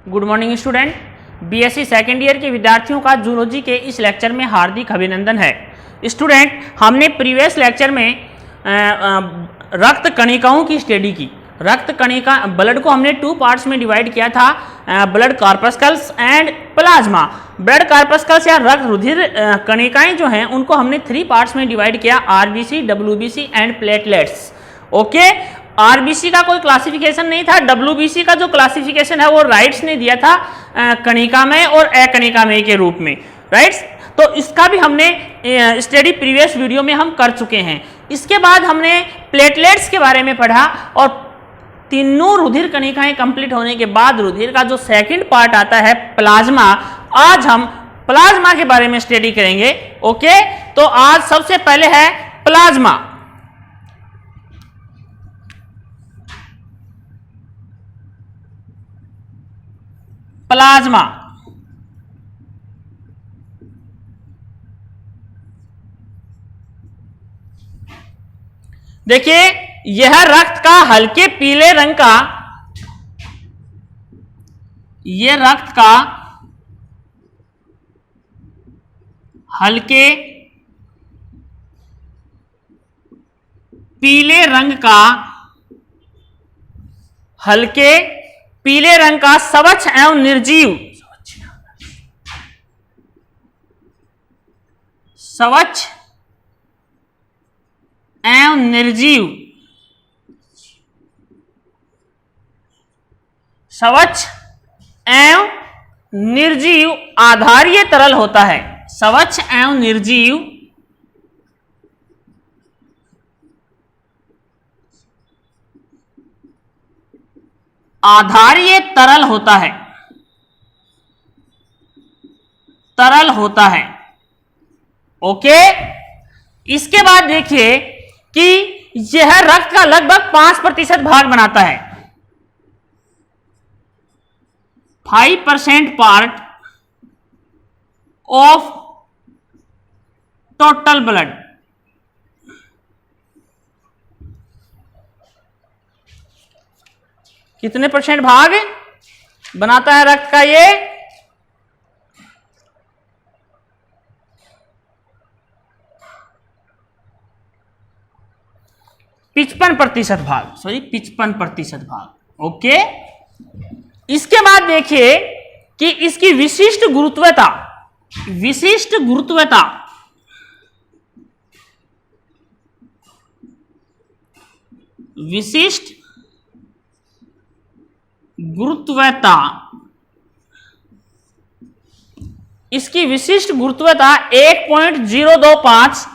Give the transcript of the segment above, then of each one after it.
Good morning student. BSc second year के विद्यार्थियों का जूलॉजी के इस लेक्चर में हार्दिक अभिनंदन है। स्टूडेंट, हमने प्रीवियस लेक्चर में रक्त कणिकाओं की स्टडी की। रक्त कणिका ब्लड को हमने टू पार्ट्स में डिवाइड किया था, ब्लड कॉर्पस्कल्स एंड प्लाज्मा। ब्लड कॉर्पस्कल्स या रक्त रुधिर कणिकाएं जो हैं उनको हमने थ्री पार्ट्स में डिवाइड किया, RBC, WBC and platelets. Okay, RBC का कोई क्लासिफिकेशन नहीं था, डब्ल्यूबीसी का जो क्लासिफिकेशन है वो राइट्स ने दिया था कणिकामय और अकणिकामय के रूप में, राइट्स। तो इसका भी हमने स्टडी प्रीवियस वीडियो में हम कर चुके हैं। इसके बाद हमने प्लेटलेट्स के बारे में पढ़ा और तीनों रुधिर कणिकाएं कंप्लीट होने के बाद रुधिर का जो सेकंड पार्ट आता है प्लाज्मा, आज हम प्लाज्मा के बारे में स्टडी करेंगे। ओके, तो आज सबसे पहले है प्लाज्मा। प्लाज्मा देखिए, यह रक्त का हल्के पीले रंग का, यह रक्त का हल्के पीले रंग का, हल्के पीले रंग का स्वच्छ एवं निर्जीव, स्वच्छ एवं निर्जीव, स्वच्छ एवं निर्जीव आधारीय तरल होता है। स्वच्छ एवं निर्जीव आधारीय तरल होता है, तरल होता है। ओके, इसके बाद देखिए कि यह रक्त का लगभग 5% भाग बनाता है, 5% पार्ट ऑफ टोटल ब्लड। कितने परसेंट भाग बनाता है रक्त का? ये 55% भाग, सॉरी 55% भाग। ओके, इसके बाद देखिए कि इसकी विशिष्ट गुरुत्वता, विशिष्ट गुरुत्वता, विशिष्ट गुरुत्वता, इसकी विशिष्ट गुरुत्वता 1.025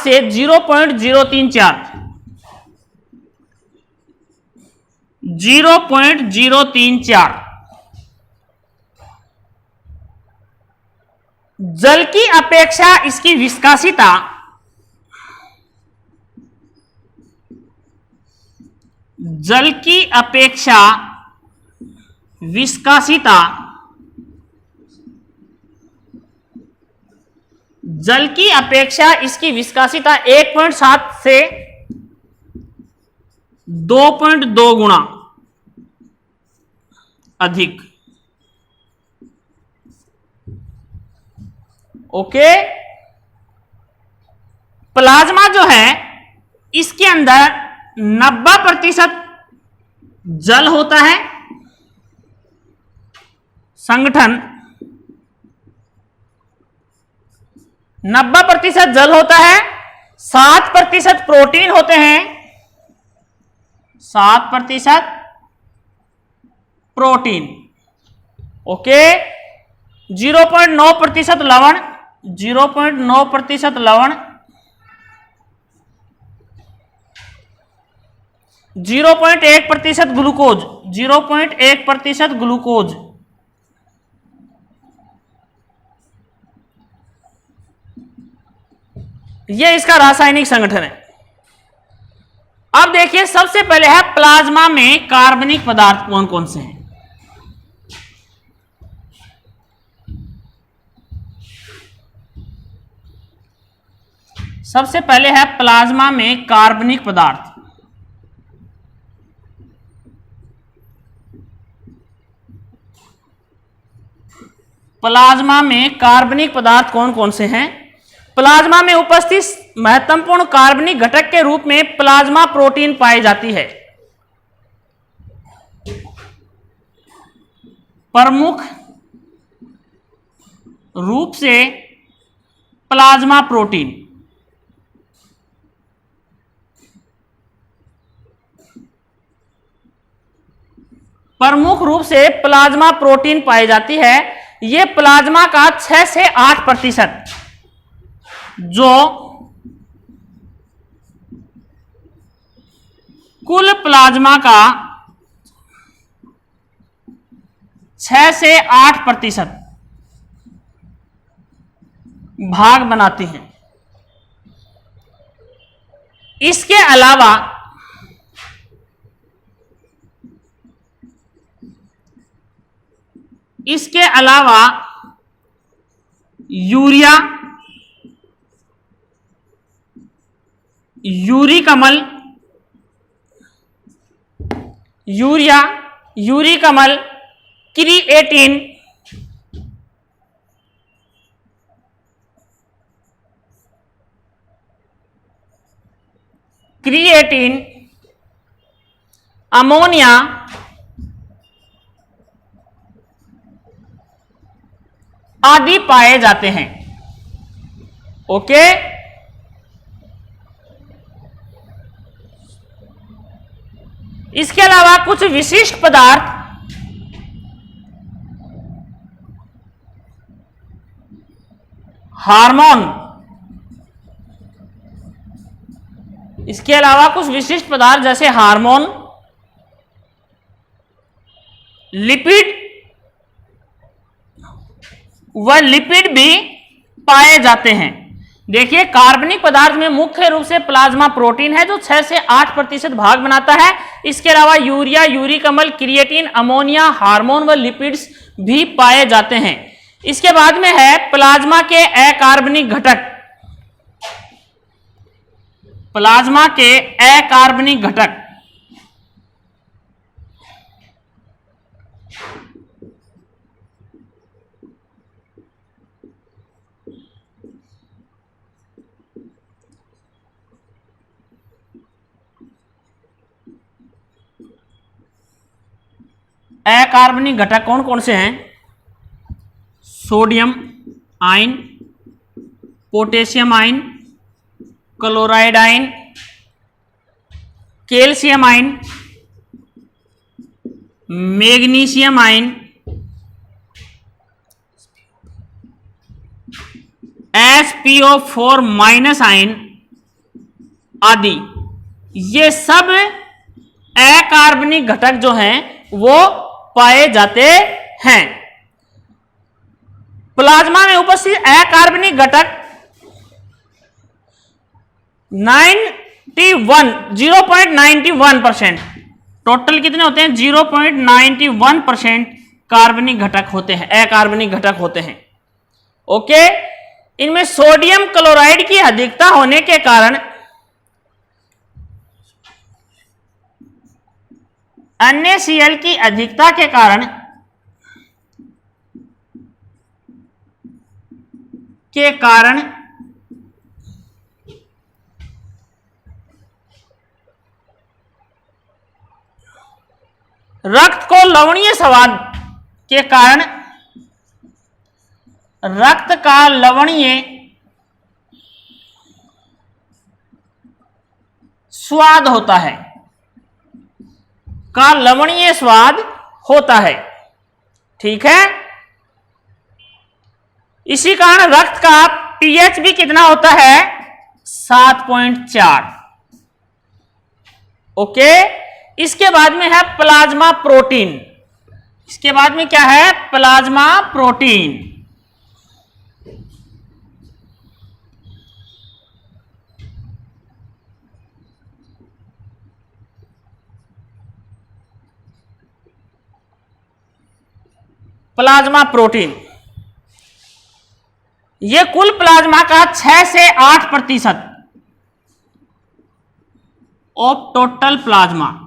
से 0.034, 0.034। जल की अपेक्षा इसकी विस्कासिता, जल की अपेक्षा विस्कासिता, जल की अपेक्षा इसकी विस्कासिता 1.7 से 2.2 गुना अधिक। ओके, प्लाज्मा जो है इसके अंदर 90% जल होता है, संगठन 90% जल होता है, 7% प्रोटीन होते हैं, 7% प्रोटीन। ओके, 0.9% लवण, 0.9% लवण, 0.1% ग्लूकोज, 0.1% ग्लूकोज। यह इसका रासायनिक संगठन है। अब देखिए, सबसे पहले है प्लाज्मा में कार्बनिक पदार्थ कौन कौन से हैं। सबसे पहले है प्लाज्मा में कार्बनिक पदार्थ। प्लाज्मा में कार्बनिक पदार्थ कौन कौन से हैं? प्लाज्मा में उपस्थित महत्वपूर्ण कार्बनिक घटक के रूप में प्लाज्मा प्रोटीन पाई जाती है। प्रमुख रूप से प्लाज्मा प्रोटीन, प्रमुख रूप से प्लाज्मा प्रोटीन पाई जाती है। यह प्लाज्मा का 6 से 8% जो कुल प्लाज्मा का 6 से 8% भाग बनाती हैं। इसके अलावा यूरिया, यूरिक अम्ल, क्रिएटिन, अमोनिया आदि पाए जाते हैं। ओके, इसके अलावा कुछ विशिष्ट पदार्थ हार्मोन, इसके अलावा कुछ विशिष्ट पदार्थ जैसे हार्मोन, लिपिड व लिपिड भी पाए जाते हैं। देखिए, कार्बनिक पदार्थ में मुख्य रूप से प्लाज्मा प्रोटीन है जो 6 से 8% भाग बनाता है। इसके अलावा यूरिया, यूरिक अम्ल, क्रिएटिन, अमोनिया, हार्मोन व लिपिड्स भी पाए जाते हैं। इसके बाद में है प्लाज्मा के अकार्बनिक घटक। प्लाज्मा के अकार्बनिक घटक अकार्बनिक घटक कौन कौन से हैं? Sodium ion, potassium ion, chloride ion, calcium ion, magnesium ion, SpO4- ion आदि। ये सब अकार्बनिक घटक जो हैं वो पाए जाते हैं। प्लाज्मा में उपस्थित अकार्बनिक घटक 0.91% टोटल कितने होते हैं? 0.91% कार्बनिक घटक होते हैं, अकार्बनिक घटक होते हैं। ओके, इनमें सोडियम क्लोराइड की अधिकता होने के कारण NaCl की अधिकता के कारण रक्त को लवणीय स्वाद के कारण रक्त का लवणीय स्वाद होता है, का लवणीय स्वाद होता है। ठीक है, इसी कारण रक्त का पीएच भी कितना होता है? 7.4। ओके, इसके बाद में है प्लाज्मा प्रोटीन। इसके बाद में क्या है? Plasma protein. प्लाज्मा प्रोटीन ये कुल प्लाज्मा का 6 से 8% ऑफ टोटल प्लाज्मा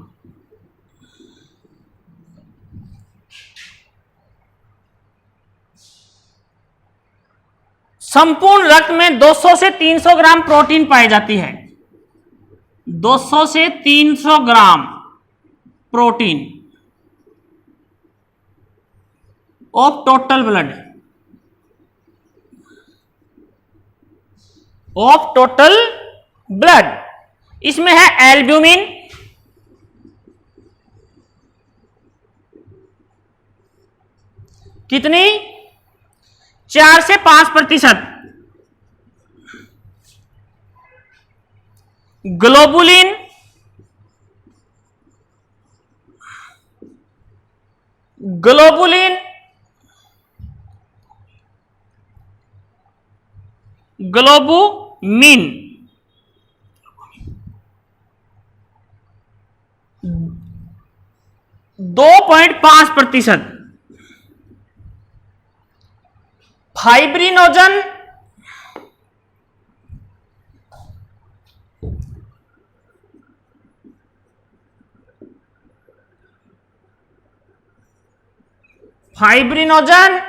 संपूर्ण रक्त में 200 से 300 ग्राम प्रोटीन पाई जाती है। 200 से 300 gram protein of total blood, of total blood. इसमें है एल्ब्यूमिन, कितनी? 4 से 5%। Globulin, globulin, globulin 2.5%। Fibrinogen, fibrinogen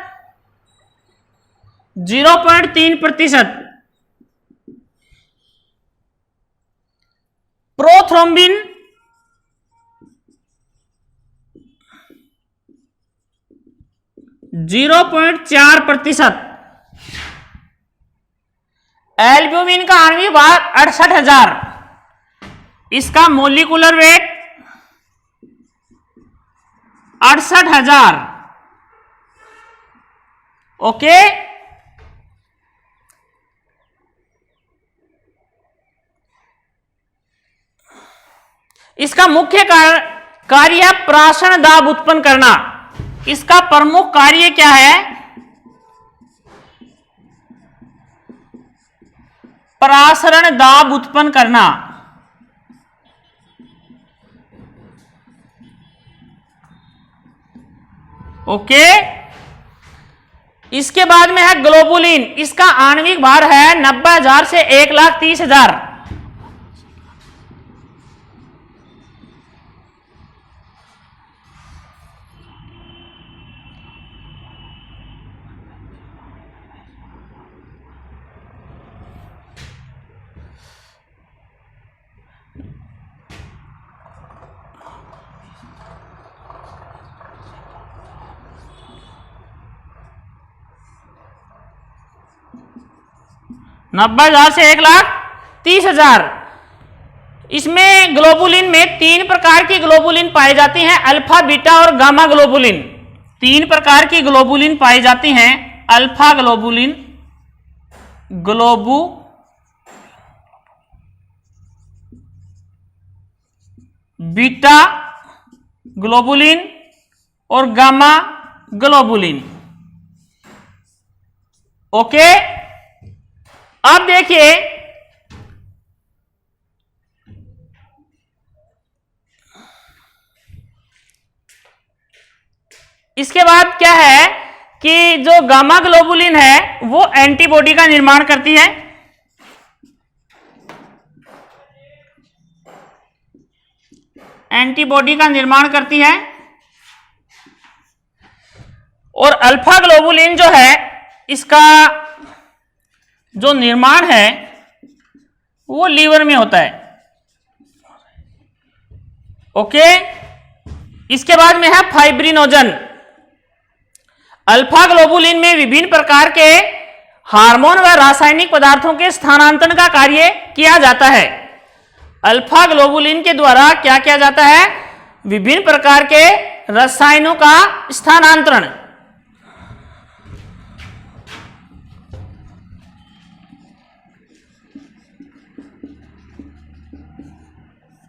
0.3%। Prothrombin 0.4%। Albumin का आणविक भार 68,000, इसका मोलिकुलर वेट 68,000। ओके, इसका मुख्य कार्य प्राशन दाब उत्पन्न करना। इसका प्रमुख कार्य क्या है? प्रासरण दाब उत्पन्न करना। ओके, इसके बाद में है ग्लोबुलिन। इसका आणविक भार है 90,000 से 1,30,000। नब्बे हजार से 1,30,000। इसमें ग्लोबुलिन में 3 प्रकार की ग्लोबुलिन पाई जाती हैं, अल्फा, बीटा और गामा ग्लोबुलिन। 3 प्रकार की ग्लोबुलिन पाई जाती हैं, अल्फा ग्लोबुलिन, बीटा ग्लोबुलिन और गामा ग्लोबुलिन। ओके, अब देखिए इसके बाद क्या है कि जो गामा ग्लोबुलिन है वो एंटीबॉडी का निर्माण करती है। एंटीबॉडी का निर्माण करती है। और अल्फा ग्लोबुलिन जो है इसका जो निर्माण है वो लीवर में होता है। ओके, इसके बाद में है फाइब्रिनोजन। अल्फा ग्लोबुलिन में विभिन्न प्रकार के हार्मोन व रासायनिक पदार्थों के स्थानांतरण का कार्य किया जाता है। अल्फा ग्लोबुलिन के द्वारा क्या किया जाता है? विभिन्न प्रकार के रसायनों का स्थानांतरण।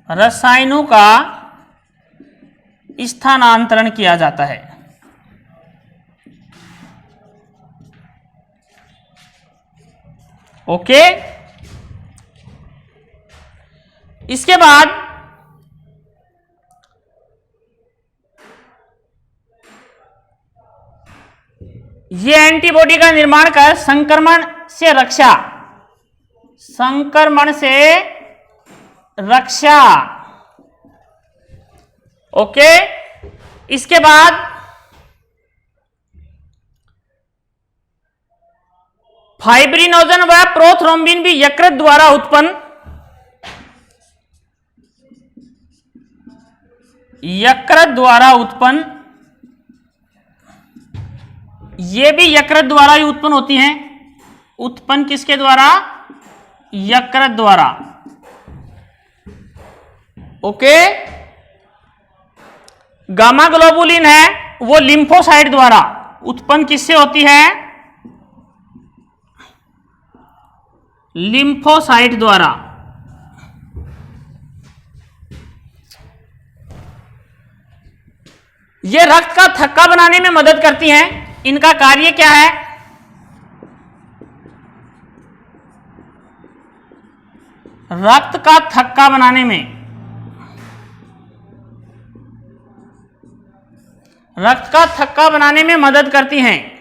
रसायनों का स्थानांतरण किया जाता है। ओके, इसके बाद ये एंटीबॉडी का निर्माण कर संक्रमण से रक्षा। ओके, इसके बाद फाइब्रिनोजन व प्रोथ्रोम्बिन भी यकृत द्वारा उत्पन्न, यकृत द्वारा उत्पन्न, ये भी यकृत द्वारा ही उत्पन्न होती हैं। उत्पन्न किसके द्वारा? यकृत द्वारा। ओके। गामा ग्लोबुलिन है वो लिम्फोसाइट द्वारा उत्पन्न किससे होती है? लिम्फोसाइट द्वारा। ये रक्त का थक्का बनाने में मदद करती हैं। इनका कार्य क्या है? रक्त का थक्का बनाने में, रक्त का थक्का बनाने में मदद करती हैं।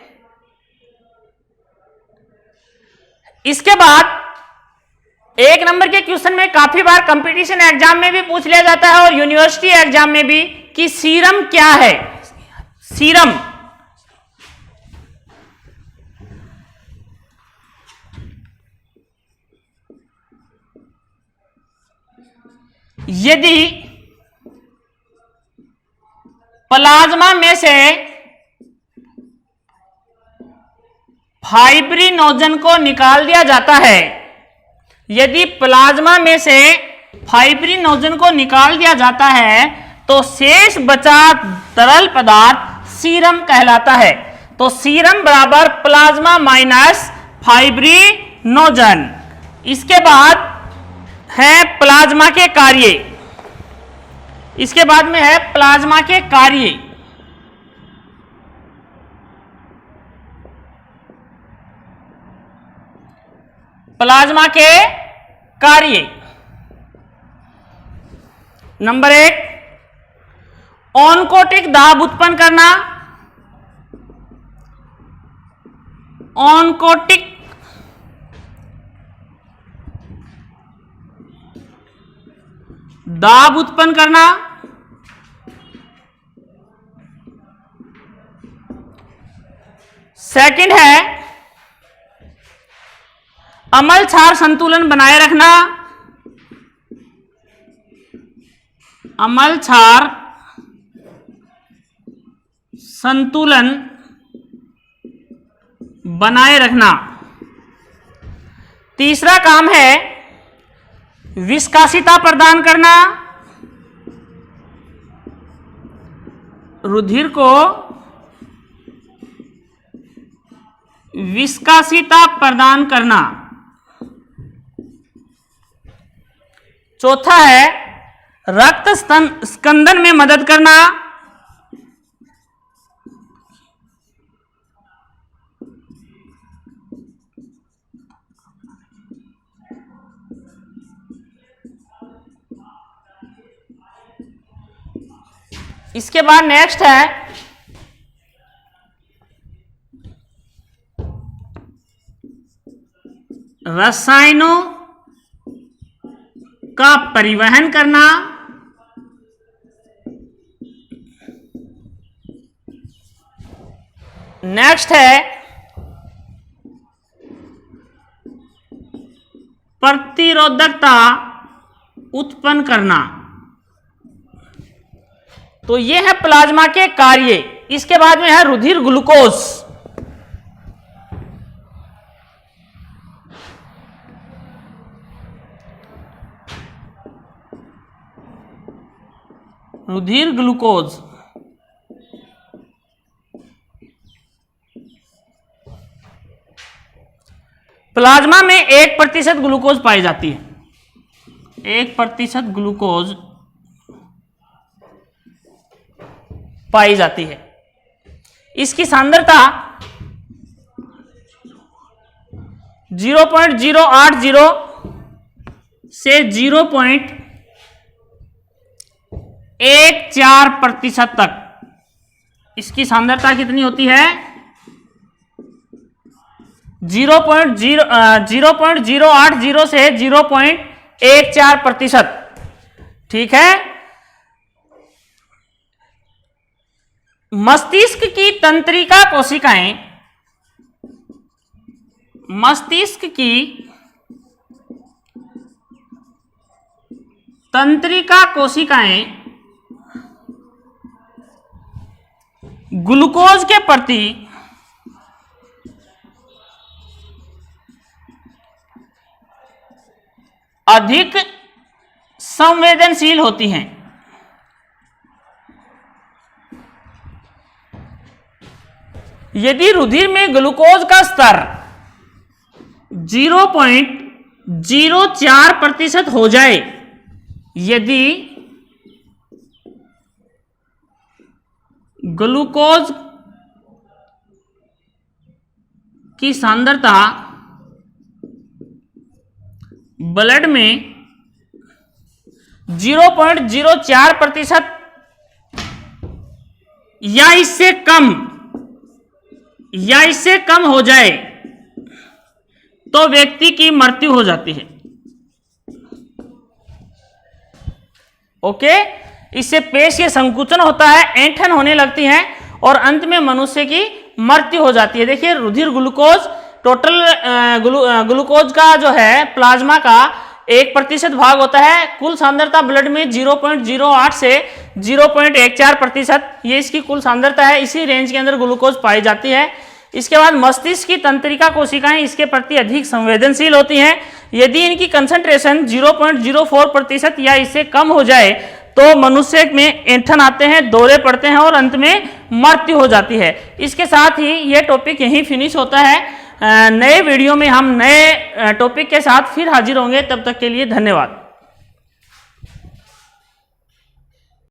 इसके बाद एक नंबर के क्वेश्चन में काफी बार कंपटीशन एग्जाम में भी पूछ लिया जाता है और यूनिवर्सिटी एग्जाम में भी कि सीरम क्या है? सीरम यदि प्लाज्मा में से फाइब्रिनोजन को निकाल दिया जाता है, यदि प्लाज्मा में से फाइब्रिनोजन को निकाल दिया जाता है तो शेष बचा तरल पदार्थ सीरम कहलाता है। तो सीरम बराबर प्लाज्मा माइनस फाइब्रिनोजन। इसके बाद है प्लाज्मा के कार्य, इसके बाद में है प्लाज्मा के कार्य। प्लाज्मा के कार्य नंबर 1, ऑनकोटिक दाब उत्पन्न करना। ऑनकोटिक दाब उत्पन्न करना। सेकंड है अम्ल क्षार संतुलन बनाए रखना। अम्ल क्षार संतुलन बनाए रखना। तीसरा काम है विस्कासिता प्रदान करना। रुधिर को विस्कासिता प्रदान करना। चौथा है रक्त स्कंदन में मदद करना। इसके बाद नेक्स्ट है रसायनों का परिवहन करना। नेक्स्ट है प्रतिरोधकता उत्पन्न करना। तो ये है प्लाज्मा के कार्य। इसके बाद में है रुधिर ग्लूकोज। रुधिर ग्लूकोज प्लाज्मा में 1% ग्लूकोज पाई जाती है। 1% ग्लूकोज पाई जाती है। इसकी सांद्रता 0.080 से 0.14% तक इसकी सांद्रता कितनी होती है? 0.080 से 0.14%। ठीक है। मस्तिष्क की तंत्रिका कोशिकाएं, मस्तिष्क की तंत्रिका कोशिकाएं ग्लूकोज के प्रति अधिक संवेदनशील होती हैं। यदि रुधिर में ग्लूकोज का स्तर 0.04% हो जाए, यदि ग्लूकोज की सांद्रता ब्लड में 0.04% या इससे कम हो जाए तो व्यक्ति की मृत्यु हो जाती है। ओके, इससे पेशीय संकुचन होता है, ऐंठन होने लगती है और अंत में मनुष्य की मृत्यु हो जाती है। देखिए रुधिर ग्लूकोज टोटल ग्लूकोज का जो है प्लाज्मा का 1% भाग होता है। कुल सांद्रता ब्लड में 0.08 से 0.14% ये इसकी कुल सांद्रता है। इसी रेंज के अंदर ग्लूकोज पाई जाती है। इसके बाद मस्तिष्क की तंत्रिका कोशिकाएं इसके प्रति अधिक संवेदनशील होती हैं। यदि इनकी कंसंट्रेशन 0.04% या इससे कम हो जाए तो मनुष्य में ऐंठन आते हैं, दौरे पड़ते हैं और अंत में मृत्यु हो जाती है। इसके साथ ही यह टॉपिक यहीं फिनिश होता है। नए वीडियो में हम नए टॉपिक के साथ फिर हाजिर होंगे। तब तक के लिए धन्यवाद।